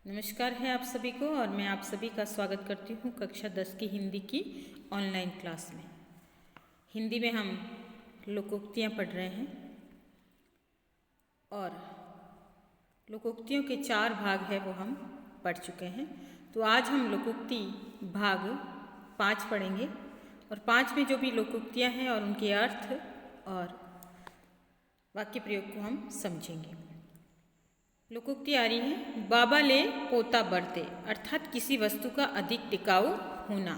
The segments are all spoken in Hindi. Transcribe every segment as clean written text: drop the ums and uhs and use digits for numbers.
नमस्कार है आप सभी को और मैं आप सभी का स्वागत करती हूँ कक्षा 10 की हिंदी की ऑनलाइन क्लास में। हिंदी में हम लोकोक्तियाँ पढ़ रहे हैं और लोकोक्तियों के 4 भाग है वो हम पढ़ चुके हैं। तो आज हम लोकोक्ति भाग 5 पढ़ेंगे और 5 में जो भी लोकोक्तियाँ हैं और उनके अर्थ और वाक्य प्रयोग को हम समझेंगे। लोकोक्ति आ रही है, बाबा ले पोता बरते, अर्थात किसी वस्तु का अधिक टिकाऊ होना,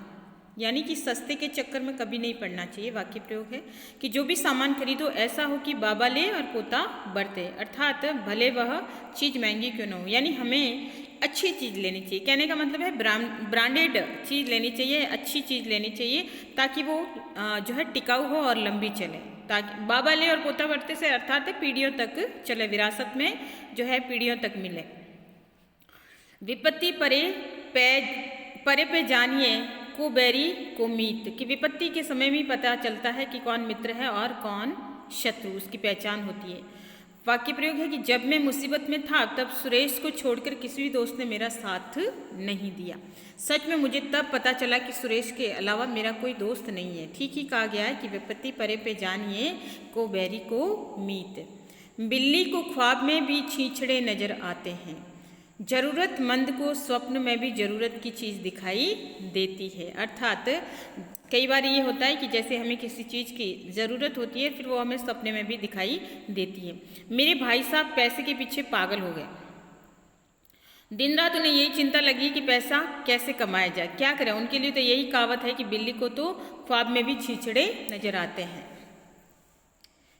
यानी कि सस्ते के चक्कर में कभी नहीं पड़ना चाहिए। वाक्य प्रयोग है कि जो भी सामान खरीदो ऐसा हो कि बाबा ले और पोता बरते, अर्थात भले वह चीज़ महंगी क्यों न हो, यानी हमें अच्छी चीज़ लेनी चाहिए। कहने का मतलब है ब्रांडेड चीज़ लेनी चाहिए, अच्छी चीज़ लेनी चाहिए ताकि वो जो है टिकाऊ हो और लंबी चले। ताकि बाबा ले और पोता बरते से अर्थात पीढ़ियों तक चले, विरासत में जो है पीढ़ियों तक मिले। विपत्ति परे पे जानिए को बैरी को मीत, कि विपत्ति के समय में पता चलता है कि कौन मित्र है और कौन शत्रु, उसकी पहचान होती है। वाक्य प्रयोग है कि जब मैं मुसीबत में था तब सुरेश को छोड़कर किसी भी दोस्त ने मेरा साथ नहीं दिया। सच में मुझे तब पता चला कि सुरेश के अलावा मेरा कोई दोस्त नहीं है। ठीक ही कहा गया है कि विपत्ति परे पे जानिए को बैरी को मीत। बिल्ली को ख्वाब में भी छींछड़े नजर आते हैं, जरूरतमंद को स्वप्न में भी जरूरत की चीज़ दिखाई देती है। अर्थात कई बार ये होता है कि जैसे हमें किसी चीज़ की ज़रूरत होती है फिर वो हमें सपने में भी दिखाई देती है। मेरे भाई साहब पैसे के पीछे पागल हो गए, दिन रात उन्हें यही चिंता लगी कि पैसा कैसे कमाया जाए। क्या करें, उनके लिए तो यही कहावत है कि बिल्ली को तो ख्वाब में भी छींछड़े नजर आते हैं।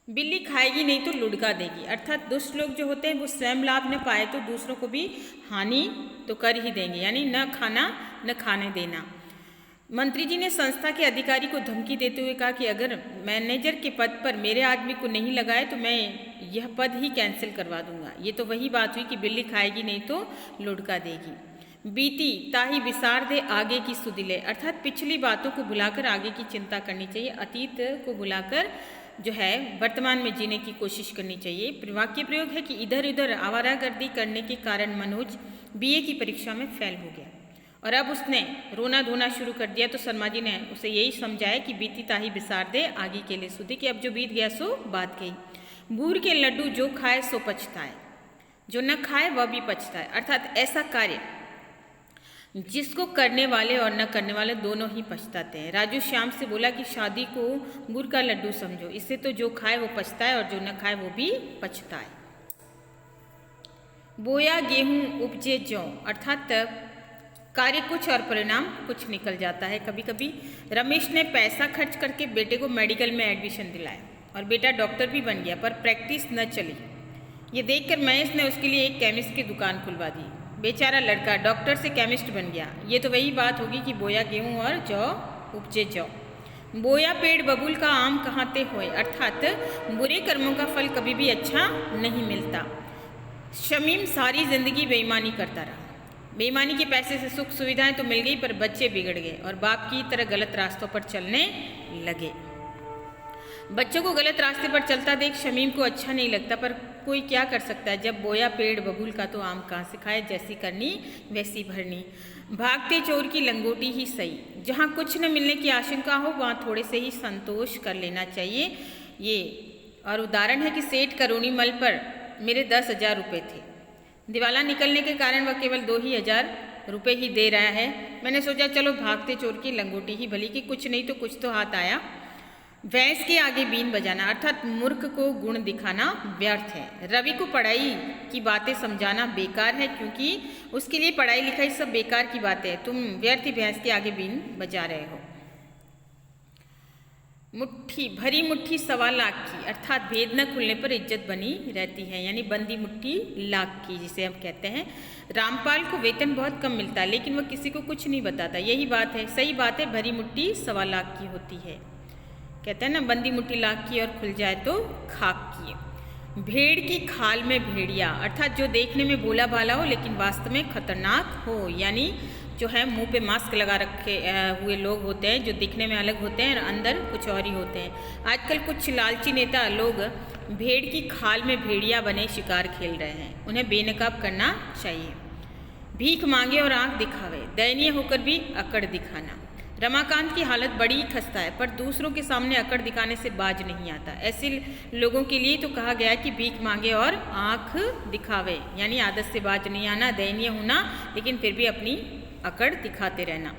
बिल्ली खाएगी नहीं तो लुढ़का देगी, अर्थात दुष्ट लोग जो होते हैं वो स्वयं लाभ न पाए तो दूसरों को भी हानि तो कर ही देंगे, यानी न खाना न खाने देना। मंत्री जी ने संस्था के अधिकारी को धमकी देते हुए कहा कि अगर मैनेजर के पद पर मेरे आदमी को नहीं लगाए तो मैं यह पद ही कैंसिल करवा दूंगा। ये तो वही बात हुई कि बिल्ली खाएगी नहीं तो लुढ़का देगी। बीती ताही विसार दे आगे की सुदिले, अर्थात पिछली बातों को भुलाकर आगे की चिंता करनी चाहिए, अतीत को भुलाकर जो है वर्तमान में जीने की कोशिश करनी चाहिए। वाक्य प्रयोग है कि इधर उधर आवारागर्दी करने के कारण मनोज बीए की परीक्षा में फेल हो गया और अब उसने रोना धोना शुरू कर दिया। तो शर्मा जी ने उसे यही समझाया कि बीती ताही बिसार दे आगे के लिए सुधी, कि अब जो बीत गया सो बात गई। बूर के लड्डू जो खाए सो पछताए, जो न खाए वह भी पछताए, अर्थात ऐसा कार्य जिसको करने वाले और न करने वाले दोनों ही पछताते हैं। राजू श्याम से बोला कि शादी को गुड़ का लड्डू समझो, इससे तो जो खाए वो पछताए और जो न खाए वो भी पछताए। बोया गेहूं उपजे जौ, अर्थात कार्य कुछ और परिणाम कुछ निकल जाता है। कभी कभी रमेश ने पैसा खर्च करके बेटे को मेडिकल में एडमिशन दिलाया और बेटा डॉक्टर भी बन गया, पर प्रैक्टिस न चली। ये देखकर महेश ने उसके लिए एक केमिस्ट की दुकान खुलवा दी। बेचारा लड़का डॉक्टर से केमिस्ट बन गया। ये तो वही बात होगी कि बोया गेहूं और जौ उपजे जौ। बोया पेड़ बबूल का आम कहाँते होए, अर्थात बुरे कर्मों का फल कभी भी अच्छा नहीं मिलता। शमीम सारी जिंदगी बेईमानी करता रहा, बेईमानी के पैसे से सुख सुविधाएं तो मिल गई पर बच्चे बिगड़ गए और बाप की तरह गलत रास्तों पर चलने लगे। बच्चों को गलत रास्ते पर चलता देख शमीम को अच्छा नहीं लगता, पर कोई क्या कर सकता है। जब बोया पेड़ बबूल का तो आम कहाँ से खाए, जैसी करनी वैसी भरनी। भागते चोर की लंगोटी ही सही, जहाँ कुछ न मिलने की आशंका हो वहाँ थोड़े से ही संतोष कर लेना चाहिए। ये और उदाहरण है कि सेठ करोड़ीमल पर मेरे 10,000 रुपये थे, दिवाला निकलने के कारण वह केवल 2,000 रुपये ही दे रहा है। मैंने सोचा चलो भागते चोर की लंगोटी ही भली, कि कुछ नहीं तो कुछ तो हाथ आया। भैंस के आगे बीन बजाना, अर्थात मूर्ख को गुण दिखाना व्यर्थ है। रवि को पढ़ाई की बातें समझाना बेकार है, क्योंकि उसके लिए पढ़ाई लिखाई सब बेकार की बातें हैं। तुम व्यर्थ ही भैंस के आगे बीन बजा रहे हो। मुट्ठी भरी मुट्ठी 1.25 लाख की, अर्थात भेद न खुलने पर इज्जत बनी रहती है, यानी बंदी मुट्ठी लाख की जिसे हम कहते हैं। रामपाल को वेतन बहुत कम मिलता है लेकिन वह किसी को कुछ नहीं बताता। यही बात है, सही बात है, भरी मुट्ठी 1.25 लाख की होती है। कहते हैं ना, बंदी मुट्ठी लाख की और खुल जाए तो खाक की। भेड़ की खाल में भेड़िया, अर्थात जो देखने में भोला भाला हो लेकिन वास्तव में खतरनाक हो, यानी जो है मुंह पे मास्क लगा रखे हुए लोग होते हैं जो दिखने में अलग होते हैं और अंदर कुछ और ही होते हैं। आजकल कुछ लालची नेता लोग भेड़ की खाल में भेड़िया बने शिकार खेल रहे हैं, उन्हें बेनकाब करना चाहिए। भीख मांगे और आंख दिखावे, दयनीय होकर भी अकड़ दिखाना। रमाकांत की हालत बड़ी खस्ता है, पर दूसरों के सामने अकड़ दिखाने से बाज नहीं आता। ऐसे लोगों के लिए तो कहा गया कि भीख मांगे और आंख दिखावे, यानी आदत से बाज नहीं आना, दयनीय होना, लेकिन फिर भी अपनी अकड़ दिखाते रहना।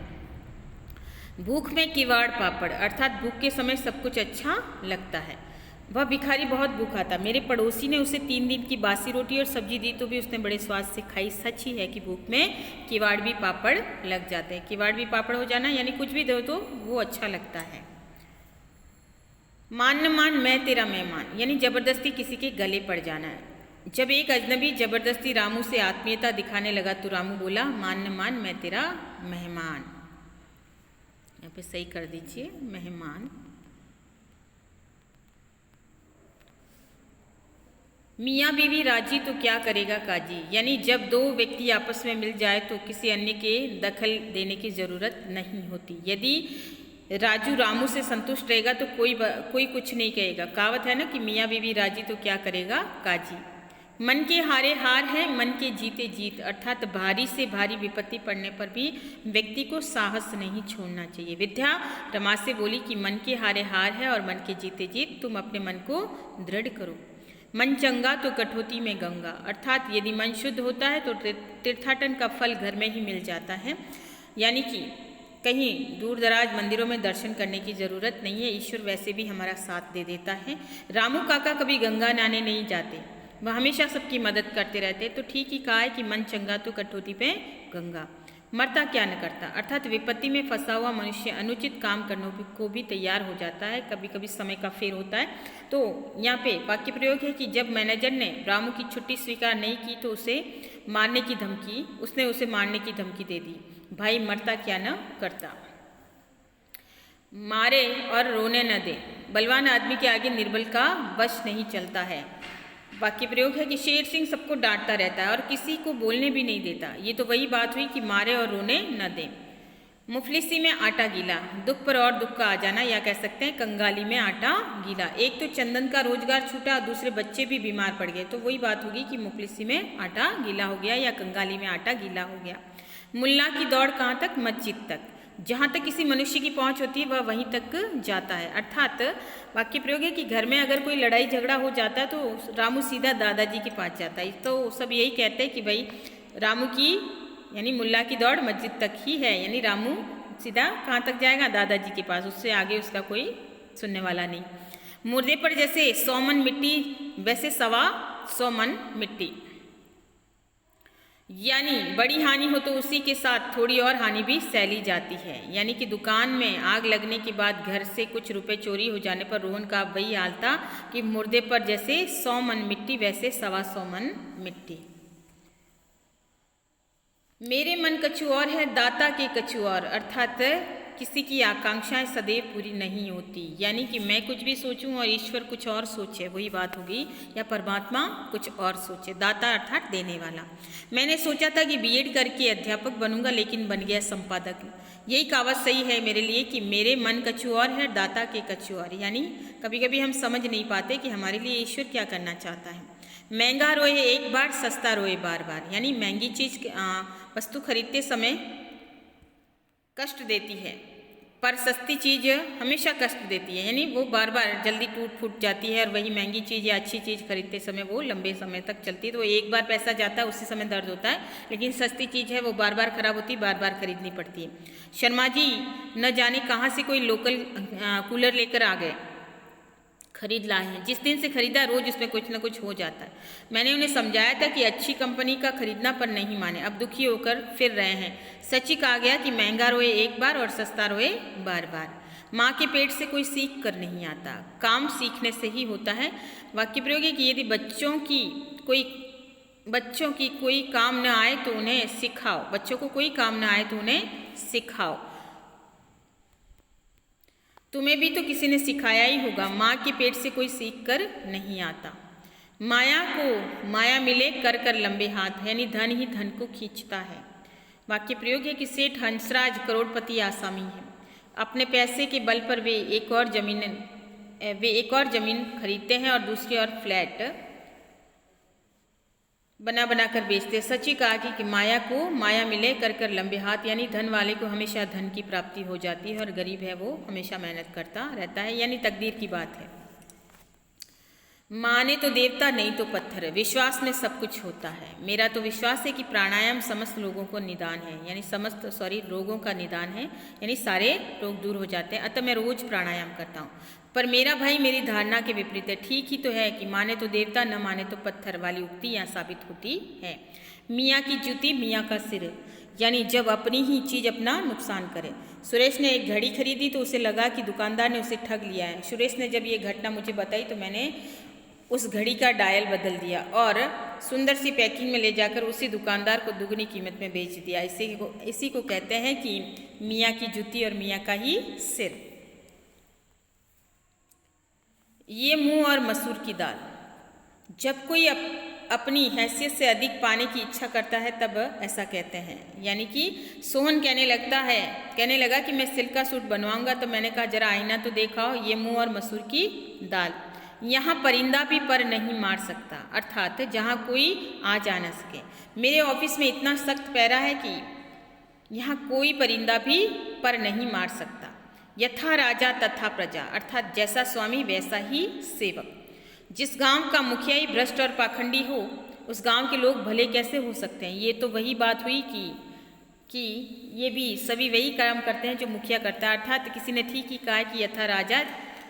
भूख में किवाड़ पापड़, अर्थात भूख के समय सब कुछ अच्छा लगता है। वह भिखारी बहुत भूखा था। मेरे पड़ोसी ने उसे 3 दिन की बासी रोटी और सब्जी दी तो भी उसने बड़े स्वाद से खाई। सच ही है कि भूख में किवाड़ भी पापड़ लग जाते हैं। किवाड़ भी पापड़ हो जाना यानी कुछ भी दो तो वो अच्छा लगता है। मान न मान मैं तेरा मेहमान, यानी जबरदस्ती किसी के गले पड़ जाना है। जब एक अजनबी जबरदस्ती रामू से आत्मीयता दिखाने लगा तो रामू बोला, मान न मान मैं तेरा मेहमान। यहाँ पे सही कर दीजिए, मेहमान। मियाँ बीवी राजी तो क्या करेगा काजी, यानी जब 2 व्यक्ति आपस में मिल जाए तो किसी अन्य के दखल देने की ज़रूरत नहीं होती। यदि राजू रामू से संतुष्ट रहेगा तो कोई कुछ नहीं कहेगा। कहावत है ना कि मियाँ बीवी राजी तो क्या करेगा काजी। मन के हारे हार है, मन के जीते जीत, अर्थात भारी से भारी विपत्ति पड़ने पर भी व्यक्ति को साहस नहीं छोड़ना चाहिए। विद्या रमा से बोली कि मन के हारे हार है और मन के जीते जीत, तुम अपने मन को दृढ़ करो। मन चंगा तो कठौती में गंगा, अर्थात यदि मन शुद्ध होता है तो तीर्थाटन का फल घर में ही मिल जाता है, यानी कि कहीं दूर दराज मंदिरों में दर्शन करने की ज़रूरत नहीं है। ईश्वर वैसे भी हमारा साथ दे देता है। रामू काका कभी गंगा नहाने नहीं जाते, वह हमेशा सबकी मदद करते रहते। तो ठीक ही कहा है कि मन चंगा तो कठौती पे गंगा। मरता क्या न करता, अर्थात विपत्ति में फंसा हुआ मनुष्य अनुचित काम करने को भी तैयार हो जाता है। कभी कभी समय का फेर होता है। तो यहाँ पे वाक्य प्रयोग है कि जब मैनेजर ने रामू की छुट्टी स्वीकार नहीं की तो उसने उसे मारने की धमकी दे दी। भाई मरता क्या न करता। मारे और रोने न दे, बलवान आदमी के आगे निर्बल का वश नहीं चलता है। वाक्य प्रयोग है कि शेर सिंह सबको डांटता रहता है और किसी को बोलने भी नहीं देता। ये तो वही बात हुई कि मारे और रोने न दे। मुफलिसी में आटा गीला, दुख पर और दुख का आ जाना, या कह सकते हैं कंगाली में आटा गीला। एक तो चंदन का रोजगार छूटा, दूसरे बच्चे भी बीमार पड़ गए। तो वही बात होगी कि मुफलिसी में आटा गीला हो गया या कंगाली में आटा गीला हो गया। मुल्ला की दौड़ कहाँ तक, मस्जिद तक। जहाँ तक किसी मनुष्य की पहुँच होती है वह वहीं तक जाता है। अर्थात वाक्य प्रयोग है कि घर में अगर कोई लड़ाई झगड़ा हो जाता है तो रामू सीधा दादाजी के पास जाता है। तो सब यही कहते हैं कि भाई रामू की यानी मुल्ला की दौड़ मस्जिद तक ही है, यानी रामू सीधा कहाँ तक जाएगा, दादाजी के पास, उससे आगे उसका कोई सुनने वाला नहीं। मुर्दे पर जैसे 100 मन मिट्टी वैसे 125 मन मिट्टी, यानी बड़ी हानि हो तो उसी के साथ थोड़ी और हानि भी सहली जाती है। यानी कि दुकान में आग लगने के बाद घर से कुछ रुपए चोरी हो जाने पर रोहन का वही हाल था कि मुर्दे पर जैसे 100 मन मिट्टी वैसे 125 मन मिट्टी। मेरे मन कछु और है, दाता के कछु और, अर्थात किसी की आकांक्षाएं सदैव पूरी नहीं होती। यानी कि मैं कुछ भी सोचूं और ईश्वर कुछ और सोचे, वही बात होगी, या परमात्मा कुछ और सोचे। दाता अर्थात देने वाला। मैंने सोचा था कि बीएड करके अध्यापक बनूंगा लेकिन बन गया संपादक। यही कहावत सही है मेरे लिए कि मेरे मन कछु और है, दाता के कछु और। यानी कभी कभी हम समझ नहीं पाते कि हमारे लिए ईश्वर क्या करना चाहता है। महंगा रोए एक बार, सस्ता रोए बार बार, यानी महंगी चीज़ वस्तु खरीदते समय कष्ट देती है पर सस्ती चीज़ हमेशा कष्ट देती है, यानी वो बार बार जल्दी टूट फूट जाती है। और वही महंगी चीज़ या अच्छी चीज़ खरीदते समय वो लंबे समय तक चलती है। तो एक बार पैसा जाता है उसी समय दर्द होता है, लेकिन सस्ती चीज़ है वो बार बार खराब होती है, बार बार खरीदनी पड़ती है। शर्मा जी न जाने कहाँ से कोई लोकल कूलर लेकर आ गए, खरीद लाए हैं। जिस दिन से खरीदा रोज उसमें कुछ ना कुछ हो जाता है। मैंने उन्हें समझाया था कि अच्छी कंपनी का खरीदना पर नहीं माने, अब दुखी होकर फिर रहे हैं। सच ही कहा गया कि महंगा रोए एक बार और सस्ता रोए बार बार। माँ के पेट से कोई सीख कर नहीं आता, काम सीखने से ही होता है। वाक्य प्रयोग है कि यदि बच्चों की कोई काम न आए तो उन्हें सिखाओ, बच्चों को कोई काम न आए तो उन्हें सिखाओ। तुम्हें भी तो किसी ने सिखाया ही होगा, माँ के पेट से कोई सीख कर नहीं आता। माया को माया मिले कर कर लंबे हाथ, यानी धन ही धन को खींचता है। वाक्य प्रयोग है कि सेठ हंसराज करोड़पति आसामी है। अपने पैसे के बल पर वे एक और जमीन खरीदते हैं और दूसरी और फ्लैट बना बना कर बेचते। सच ही कहा कि माया को माया मिले कर कर लंबे हाथ, यानी धन वाले को हमेशा धन की प्राप्ति हो जाती है और गरीब है वो हमेशा मेहनत करता रहता है, यानी तकदीर की बात है। माने तो देवता नहीं तो पत्थर, विश्वास में सब कुछ होता है। मेरा तो विश्वास है कि प्राणायाम समस्त लोगों को निदान है, यानी रोगों का निदान है, यानी सारे रोग दूर हो जाते हैं। अतः मैं रोज प्राणायाम करता हूँ। पर मेरा भाई मेरी धारणा के विपरीत है। ठीक ही तो है कि माने तो देवता न माने तो पत्थर वाली उक्ति यहाँ साबित होती है। मियाँ की जूती मियाँ का सिर, यानी जब अपनी ही चीज़ अपना नुकसान करे। सुरेश ने एक घड़ी खरीदी तो उसे लगा कि दुकानदार ने उसे ठग लिया है। सुरेश ने जब ये घटना मुझे बताई तो मैंने उस घड़ी का डायल बदल दिया और सुंदर सी पैकिंग में ले जाकर उसी दुकानदार को दुगनी कीमत में बेच दिया। इसी को कहते हैं कि मियाँ की जूती और मियाँ का ही सिर। ये मूंग और मसूर की दाल। जब कोई अपनी हैसियत से अधिक पाने की इच्छा करता है तब ऐसा कहते हैं। यानी कि सोहन कहने लगा कि मैं सिल्क का सूट बनवाऊंगा, तो मैंने कहा जरा आईना तो देखाओ, ये मूंग और मसूर की दाल। यहाँ परिंदा भी पर नहीं मार सकता, अर्थात जहाँ कोई आ जा न सके। मेरे ऑफिस में इतना सख्त पहरा है कि यहाँ कोई परिंदा भी पर नहीं मार सकता। यथा राजा तथा प्रजा, अर्थात जैसा स्वामी वैसा ही सेवक। जिस गांव का मुखिया ही भ्रष्ट और पाखंडी हो, उस गांव के लोग भले कैसे हो सकते हैं। ये तो वही बात हुई कि ये भी सभी वही काम करते हैं जो मुखिया करता है। अर्थात किसी ने ठीक ही कहा कि यथा राजा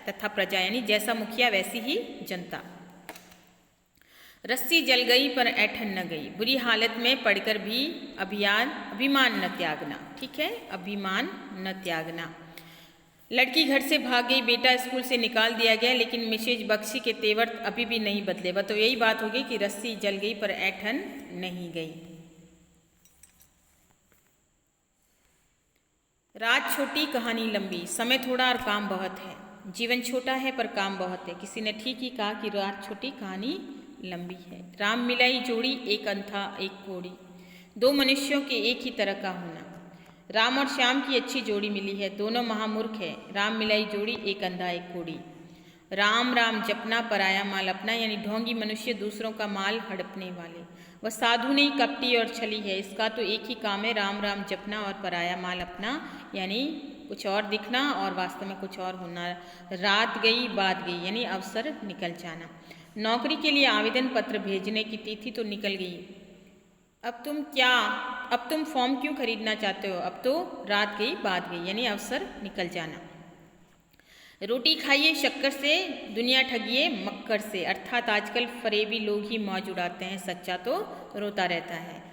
तथा प्रजा, यानी जैसा मुखिया वैसी ही जनता। रस्सी जल गई पर ऐठन न गई, बुरी हालत में पड़कर भी अभिमान न त्यागना। ठीक है, अभिमान न त्यागना। लड़की घर से भाग गई, बेटा स्कूल से निकाल दिया गया, लेकिन मिसेज बख्शी के तेवर अभी भी नहीं बदले। वह तो यही बात होगी कि रस्सी जल गई पर ऐठन नहीं गई। रात छोटी कहानी लंबी, समय थोड़ा और काम बहुत है। जीवन छोटा है पर काम बहुत है। किसी ने ठीक ही कहा कि रात छोटी कहानी लंबी है। राम मिलाई जोड़ी, एक अंधा एक कोड़ी, दो मनुष्यों के एक ही तरह का होना। राम और श्याम की अच्छी जोड़ी मिली है, दोनों महामूर्ख है। राम मिलाई जोड़ी, एक अंधा एक कोड़ी। राम राम जपना पराया माल अपना, यानी ढोंगी मनुष्य दूसरों का माल हड़पने वाले। वह साधु नहीं कपटी और छली है, इसका तो एक ही काम है, राम राम जपना और पराया माल अपना, यानी कुछ और दिखना और वास्तव में कुछ और होना। रात गई बात गई, यानी अवसर निकल जाना। नौकरी के लिए आवेदन पत्र भेजने की तिथि तो निकल गई, अब तुम फॉर्म क्यों खरीदना चाहते हो। अब तो रात गई बात गई, यानी अवसर निकल जाना। रोटी खाइए शक्कर से, दुनिया ठगिए मक्कर से, अर्थात आजकल फरेबी लोग ही मौज उड़ाते हैं, सच्चा तो रोता रहता है।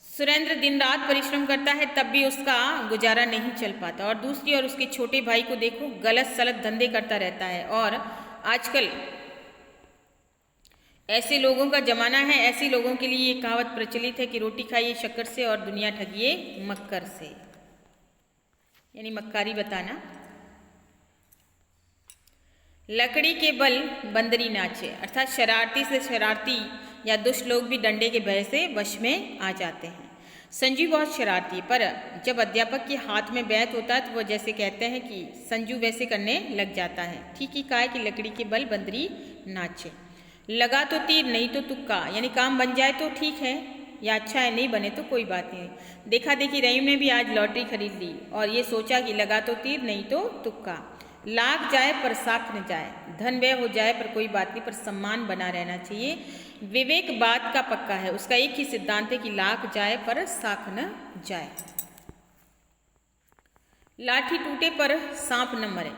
सुरेंद्र दिन रात परिश्रम करता है तब भी उसका गुजारा नहीं चल पाता, और दूसरी ओर उसके छोटे भाई को देखो, गलत सलत धंधे करता रहता है। और आजकल ऐसे लोगों का जमाना है, ऐसे लोगों के लिए ये कहावत प्रचलित है कि रोटी खाइए शक्कर से और दुनिया ठगिए मक्कर से, यानी मक्कारी बताना। लकड़ी के बल बंदरी नाचे, अर्थात शरारती से शरारती या दुष्ट लोग भी डंडे के भय से वश में आ जाते हैं। संजू बहुत शरारती, पर जब अध्यापक के हाथ में बैत होता है तो वह जैसे कहते हैं कि संजू वैसे करने लग जाता है। ठीक ही कहा है कि लकड़ी के बल बंदरी नाचे। लगा तो तीर नहीं तो तुक्का, यानी काम बन जाए तो ठीक है या अच्छा है, नहीं बने तो कोई बात नहीं। देखा देखी रहीम ने भी आज लॉटरी खरीद ली और ये सोचा कि लगा तो तीर नहीं तो तुक्का। लाग जाए पर साख न जाए, धन व्यय हो जाए पर कोई बात नहीं, पर सम्मान बना रहना चाहिए। विवेक बात का पक्का है, उसका एक ही सिद्धांत है कि लाग जाए पर साख न जाए। लाठी टूटे पर सांप न मरे,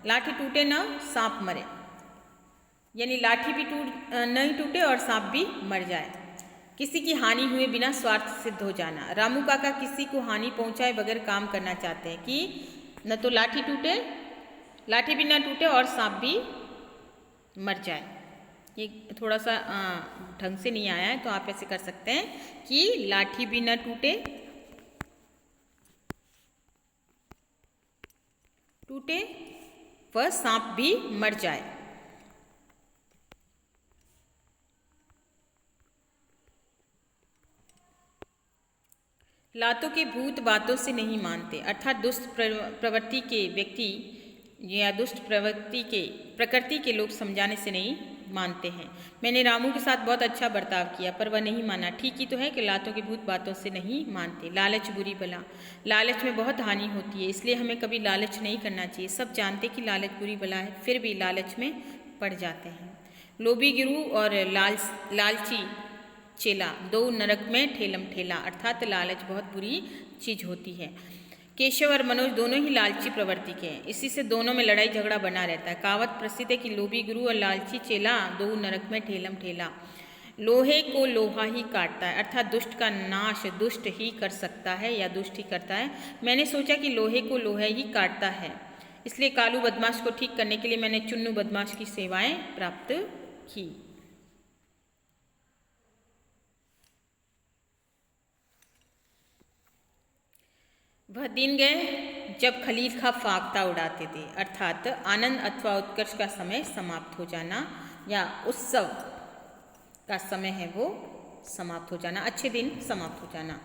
लाठी टूटे न सांप मरे, यानी लाठी भी नहीं टूटे और सांप भी मर जाए। किसी की हानि हुए बिना स्वार्थ सिद्ध हो जाना। रामू काका किसी को हानि पहुंचाए बगैर काम करना चाहते हैं कि न तो लाठी भी ना टूटे और सांप भी मर जाए। ये थोड़ा सा ढंग से नहीं आया है, तो आप ऐसे कर सकते हैं कि लाठी भी ना टूटे वह सांप भी मर जाए। लातों के भूत बातों से नहीं मानते, अर्थात दुष्ट प्रवृत्ति के व्यक्ति या दुष्ट प्रकृति के लोग समझाने से नहीं मानते हैं। मैंने रामू के साथ बहुत अच्छा बर्ताव किया पर वह नहीं माना। ठीक ही तो है कि लातों के भूत बातों से नहीं मानते। लालच बुरी बला, लालच में बहुत हानि होती है, इसलिए हमें कभी लालच नहीं करना चाहिए। सब जानते कि लालच बुरी बला है, फिर भी लालच में पड़ जाते हैं। लोभी गुरु और लालची चेला, दो नरक में ठेलम ठेला, अर्थात लालच बहुत बुरी चीज होती है। केशव और मनोज दोनों ही लालची प्रवृत्ति के हैं, इसी से दोनों में लड़ाई झगड़ा बना रहता है। कहावत प्रसिद्ध है कि लोभी गुरु और लालची चेला, दो नरक में ठेलम ठेला। लोहे को लोहा ही काटता है, अर्थात दुष्ट का नाश दुष्ट ही कर सकता है या दुष्ट ही करता है। मैंने सोचा कि लोहे को लोहा ही काटता है, इसलिए कालू बदमाश को ठीक करने के लिए मैंने चुन्नू बदमाश की सेवाएं प्राप्त की। वह दिन गए जब खलील खा फाख्ता उड़ाते थे, अर्थात आनंद अथवा उत्कर्ष का समय समाप्त हो जाना या उत्सव का समय है वो समाप्त हो जाना, अच्छे दिन समाप्त हो जाना।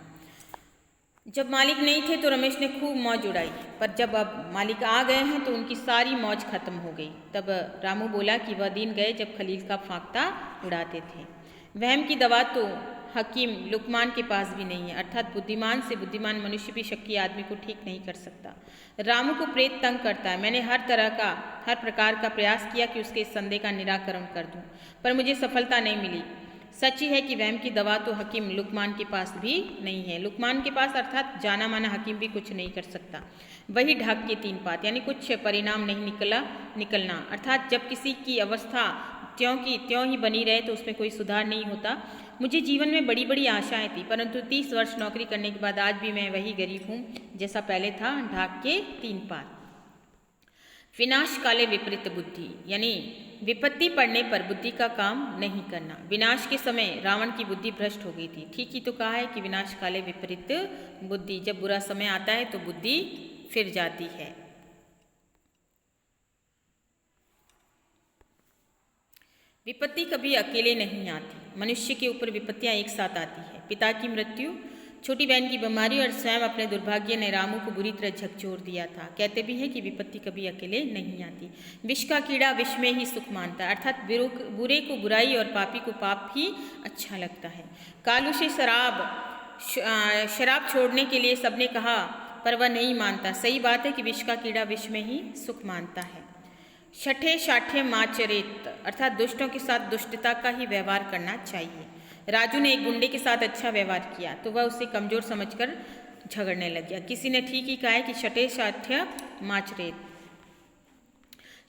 जब मालिक नहीं थे तो रमेश ने खूब मौज उड़ाई, पर जब अब मालिक आ गए हैं तो उनकी सारी मौज खत्म हो गई। तब रामू बोला कि वह दिन गए जब खलील का फाख्ता उड़ाते थे। वहम की दवा तो हकीम लुकमान के पास भी नहीं है, अर्थात बुद्धिमान से बुद्धिमान मनुष्य भी शक्की आदमी को ठीक नहीं कर सकता। रामू को प्रेत तंग करता है। मैंने हर प्रकार का प्रयास किया कि उसके इस संदेह का निराकरण कर दूं, पर मुझे सफलता नहीं मिली। सच ही है कि वहम की दवा तो हकीम लुकमान के पास भी नहीं है। लुकमान के पास अर्थात जाना माना हकीम भी कुछ नहीं कर सकता। वही ढाक के तीन पात, यानी कुछ परिणाम नहीं निकलना, अर्थात जब किसी की अवस्था त्यों की त्यों ही बनी रहे तो उसमें कोई सुधार नहीं होता। मुझे जीवन में बड़ी बड़ी आशाएं थी, परंतु 30 वर्ष नौकरी करने के बाद आज भी मैं वही गरीब हूँ जैसा पहले था, ढाक के तीन पात। विनाश काले विपरीत बुद्धि, यानी विपत्ति पड़ने पर बुद्धि का काम नहीं करना। विनाश के समय रावण की बुद्धि भ्रष्ट हो गई थी। ठीक ही तो कहा है कि विनाश काले विपरीत बुद्धि, जब बुरा समय आता है तो बुद्धि फिर जाती है। विपत्ति कभी अकेले नहीं आती, मनुष्य के ऊपर विपत्तियां एक साथ आती है। पिता की मृत्यु, छोटी बहन की बीमारी और स्वयं अपने दुर्भाग्य ने रामू को बुरी तरह झकझोर दिया था। कहते भी हैं कि विपत्ति कभी अकेले नहीं आती। विष का कीड़ा विष में ही सुख मानता है, अर्थात बुरे को बुराई और पापी को पाप ही अच्छा लगता है। कालू से शराब छोड़ने के लिए सबने कहा, पर वह नहीं मानता। सही बात है कि विष का कीड़ा विष में ही सुख मानता है। छठे शाठ्य माचरित, अर्थात दुष्टों के साथ दुष्टता का ही व्यवहार करना चाहिए। राजू ने एक गुंडे के साथ अच्छा व्यवहार किया तो वह उसे कमजोर समझकर झगड़ने लग गया। किसी ने ठीक ही कहा है कि छठे शाठ्य माचरित।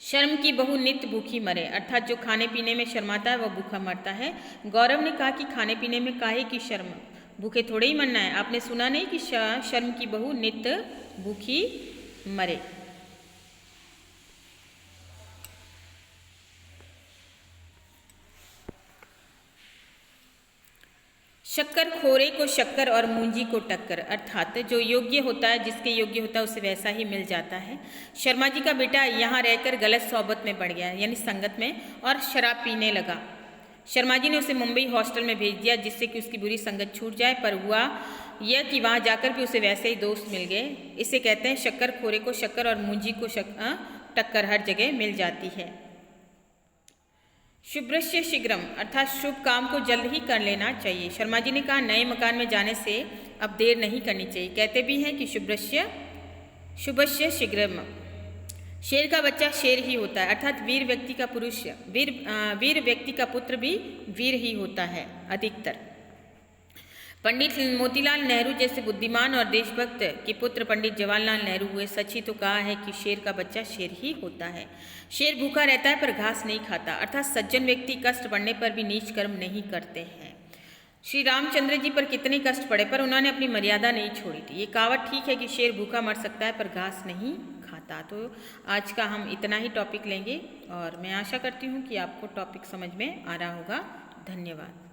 शर्म की बहू नित्य भूखी मरे, अर्थात जो खाने पीने में शर्माता है वह भूखा मरता है। गौरव ने कहा कि खाने पीने में काहे की शर्म, भूखे थोड़े ही मरना है। आपने सुना नहीं कि शर्म की बहू नित्य भूखी मरे। शक्कर खोरे को शक्कर और मूंजी को टक्कर, अर्थात जो योग्य होता है, जिसके योग्य होता है उसे वैसा ही मिल जाता है। शर्मा जी का बेटा यहाँ रहकर गलत सोबत में पड़ गया, यानी संगत में, और शराब पीने लगा। शर्मा जी ने उसे मुंबई हॉस्टल में भेज दिया जिससे कि उसकी बुरी संगत छूट जाए, पर हुआ यह कि वहाँ जाकर भी उसे वैसे ही दोस्त मिल गए। इसे कहते हैं शक्कर खोरे को शक्कर और मूंजी को टक्कर हर जगह मिल जाती है। शुभ्रस्य शीघ्रम, अर्थात शुभ काम को जल्द ही कर लेना चाहिए। शर्मा जी ने कहा नए मकान में जाने से अब देर नहीं करनी चाहिए। कहते भी हैं कि शुभस्य शीघ्रम। शेर का बच्चा शेर ही होता है, अर्थात वीर व्यक्ति का पुत्र भी वीर ही होता है अधिकतर। पंडित मोतीलाल नेहरू जैसे बुद्धिमान और देशभक्त के पुत्र पंडित जवाहरलाल नेहरू हुए। सच ही तो कहा है कि शेर का बच्चा शेर ही होता है। शेर भूखा रहता है पर घास नहीं खाता, अर्थात सज्जन व्यक्ति कष्ट पड़ने पर भी नीच कर्म नहीं करते हैं। श्री रामचंद्र जी पर कितने कष्ट पड़े पर उन्होंने अपनी मर्यादा नहीं छोड़ी थी। ये कहावत ठीक है कि शेर भूखा मर सकता है पर घास नहीं खाता। तो आज का हम इतना ही टॉपिक लेंगे और मैं आशा करती हूँ कि आपको टॉपिक समझ में आ रहा होगा। धन्यवाद।